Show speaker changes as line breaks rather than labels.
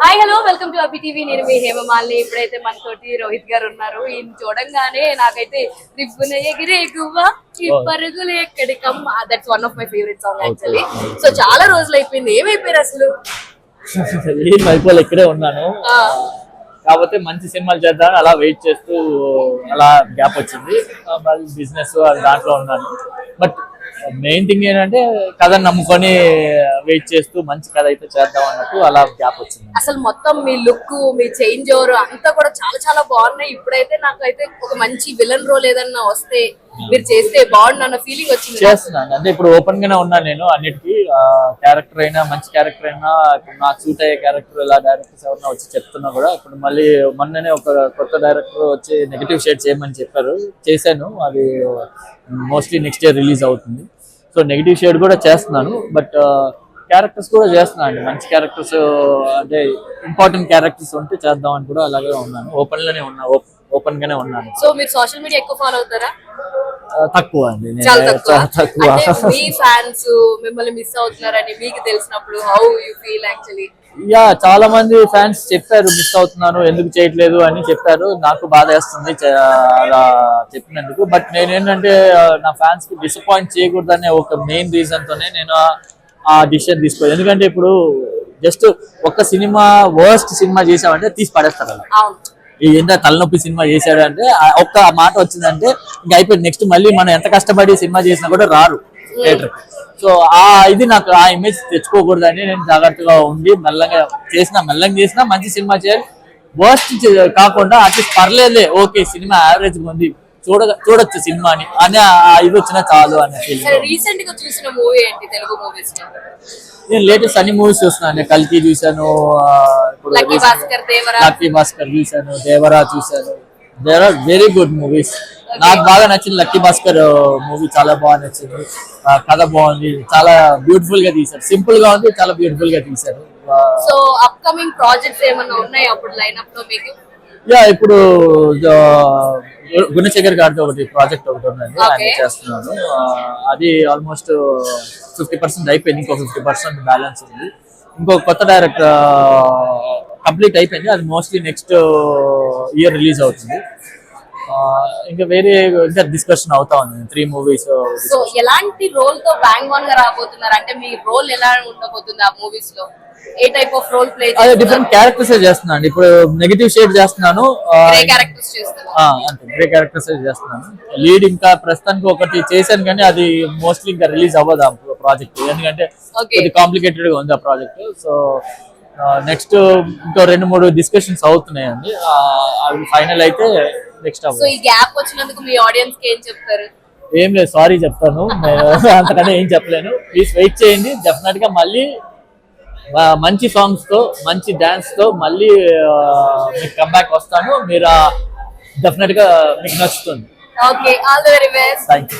Hi hello welcome to Abhi TV. నేను మీ హేమమాలిని. ఇప్పుడైతే మనతోటి రోహిత్ గారు ఉన్నారు. ఈయన చూడంగానే నాకైతే రిబ్బున ఎగిరే గువ్వ ఈ పరుగులు ఎక్కడికమ్మ, that's one of my favourite song actually. So చాలా రోజులు అయిపోయింది, ఏమైపోయారు అసలు?
అయిపోయి ఇక్కడే ఉన్నాను, కాకపోతే మంచి సినిమాలు చేద్దాం అలా వెయిట్ చేస్తూ అలా గ్యాప్ వచ్చింది. బిజినెస్ దాంట్లో ఉన్నాను. బట్ మెయిన్ థింగ్ ఏంటంటే కథను నమ్ముకొని వెయిట్ చేస్తూ మంచి కథ అయితే చేద్దాం అన్నట్టు అలా గ్యాప్ వచ్చింది.
అసలు మొత్తం మీ లుక్, మీ చేంజ్ ఓవర్ అంతా కూడా చాలా చాలా బాగున్నాయి. ఇప్పుడైతే నాకైతే ఒక మంచి విలన్ రోల్ ఏదన్నా వస్తే మీరు చేస్తే బాగుండు అన్న ఫీలింగ్ వచ్చింది.
చేస్తున్నాను అంటే ఇప్పుడు ఓపెన్ గానే ఉన్నాను నేను అన్నిటికీ. క్యారెక్టర్ అయినా మంచి క్యారెక్టర్ అయినా ఇప్పుడు నాకు సూట్ అయ్యే క్యారెక్టర్ ఇలా డైరెక్టర్స్ ఎవరైనా వచ్చి చెప్తున్నా కూడా, ఇప్పుడు మళ్ళీ మొన్ననే ఒక కొత్త డైరెక్టర్ వచ్చి నెగటివ్ షేడ్ చేయమని చెప్పారు, చేశాను. అది మోస్ట్లీ నెక్స్ట్ ఇయర్ రిలీజ్ అవుతుంది. సో నెగటివ్ షేడ్ కూడా చేస్తున్నాను. బట్ క్యారెక్టర్స్ కూడా చేస్తున్నాను అండి, మంచి క్యారెక్టర్స్ అంటే ఇంపార్టెంట్ క్యారెక్టర్స్ ఉంటే చేద్దాం అని కూడా అలాగే ఉన్నాను. ఓపెన్ గానే ఉన్నాను.
సో మీరు సోషల్ మీడియా ఎక్కువ ఫాలో అవుతారా?
తక్కువ అండి,
తక్కువ. మీ ఫ్యాన్స్ మిమ్మల్ని మిస్ అవుతున్నారని మీకు తెలిసినప్పుడు how you feel actually?
Yeah, చాలా మంది ఫ్యాన్స్ చెప్పారు మిస్ అవుతున్నాను, ఎందుకు చేయట్లేదు అని చెప్పారు. నాకు బాధ వేస్తుంది అలా చెప్పినందుకు. బట్ నేనేంటంటే నా ఫ్యాన్స్ కి డిసప్పాయింట్ చేయకూడదనే ఒక మెయిన్ రీజన్ తోనే నేను ఆ డిసిషన్ తీసుకోలేదు. ఎందుకంటే ఇప్పుడు జస్ట్ ఒక్క సినిమా వర్స్ట్ సినిమా చేసామంటే తీసి పడేస్తారు. ఏంటో తలనొప్పి సినిమా చేశాడు అంటే ఒక్క మాట వచ్చిందంటే ఇంకా అయిపోయింది. నెక్స్ట్ మళ్ళీ మనం ఎంత కష్టపడి సినిమా చేసినా కూడా రారు థియేటర్. సో ఇది నాకు ఆ ఇమేజ్ తెచ్చుకోకూడదని నేను జాగ్రత్తగా ఉండి మెల్లగా చేసినా మంచి సినిమా చేయాలి. వర్స్ట్ కాకుండా అట్లీస్ట్ పర్లేదులే, ఓకే సినిమా యావరేజ్ ఉంది, చూడొచ్చు సినిమాని అనే ఇది వచ్చినా చాలు అనే ఫీలింగ్.
రీసెంట్ గా చూసిన మూవీ ఏంటి తెలుగు మూవీస్ లో?
నేను లేటెస్ట్ అన్ని మూవీస్ చూస్తున్నాను. కల్కి చూసాను, లక్కీ భాస్కర్ చూసాను, దేవరా చూసాను. There are very good movies. నాకు బాగా నచ్చింది లక్కీ భాస్కర్ మూవీ, చాలా బాగా నచ్చింది. కథ బాగుంది, చాలా బ్యూటిఫుల్ గా తీశారు. సింపుల్ గా ఉంది, చాలా బ్యూటిఫుల్ గా తీశారు.
సో అప్కమింగ్ ప్రాజెక్ట్స్ ఏమన్నా ఉన్నాయి అప్పుడు లైనప్ లో మీకు?
యా, ఇప్పుడు గుణశేఖర్ గారితో ఒకటి ప్రాజెక్ట్ ఒకటి ఉందండి, ఆయన చేస్తున్నాను. అది ఆల్మోస్ట్ 50% అయిపోయింది, ఇంకో 50% బ్యాలెన్స్ ఉంది. ఇంకో కొత్త డైరెక్టర్ కంప్లీట్ అయిపోయింది, అది మోస్ట్లీ నెక్స్ట్ ఇయర్ రిలీజ్ అవుతుంది. ఇంకా వేరే ఇంకా డిస్కషన్ అవుతా ఉంది 3 మూవీస్.
సో ఎలాంటి రోల్ తో బ్యాంగ్ ఆన్ గా రాబోతున్నారు? అంటే మీ రోల్ ఎలా ఉండబోతుంది ఆ మూవీస్ లో? ఏ టైప్ ఆఫ్ రోల్ ప్లే చేస్తారు?
అదే డిఫరెంట్ క్యారెక్టర్స్ చేస్తున్నాను. ఇప్పుడు నెగటివ్ షేడ్ చేస్తున్నాను,
గ్రే క్యారెక్టర్స్
చేస్తున్నాను. లీడ్ ఇంకా ప్రస్తుతానికి ఒకటి చేశాను, కానీ అది మోస్ట్లీ ఇంకా రిలీజ్ అవ్వదు ఆ ప్రాజెక్ట్, ఎందుకంటే కొద్దిగా కాంప్లికేటెడ్ గా ఉంది ఆ ప్రాజెక్ట్. సో నెక్స్ట్ ఇంకో 2-3 డిస్కషన్స్ అవుతున్నాయండి, అవి ఫైనల్ అయితే నెక్స్ట్ అవ్వదు.
సో ఈ గ్యాప్ వచ్చినందుకు మీ ఆడియన్స్ కి ఏం చెప్తారు?
ఏం లేదు, సారీ చెప్తాను, అంతకన్నా ఏం చెప్పలేను. ప్లీజ్ వెయిట్ చేయండి, డెఫినెట్ గా మళ్ళీ మంచి సాంగ్స్ తో మంచి డాన్స్ తో మళ్ళీ మీకు కంబ్యాక్ వస్తాను. మీరు డెఫినెట్ గా మీకు నచ్చుతుంది.
Okay, all the very best.
Thank you.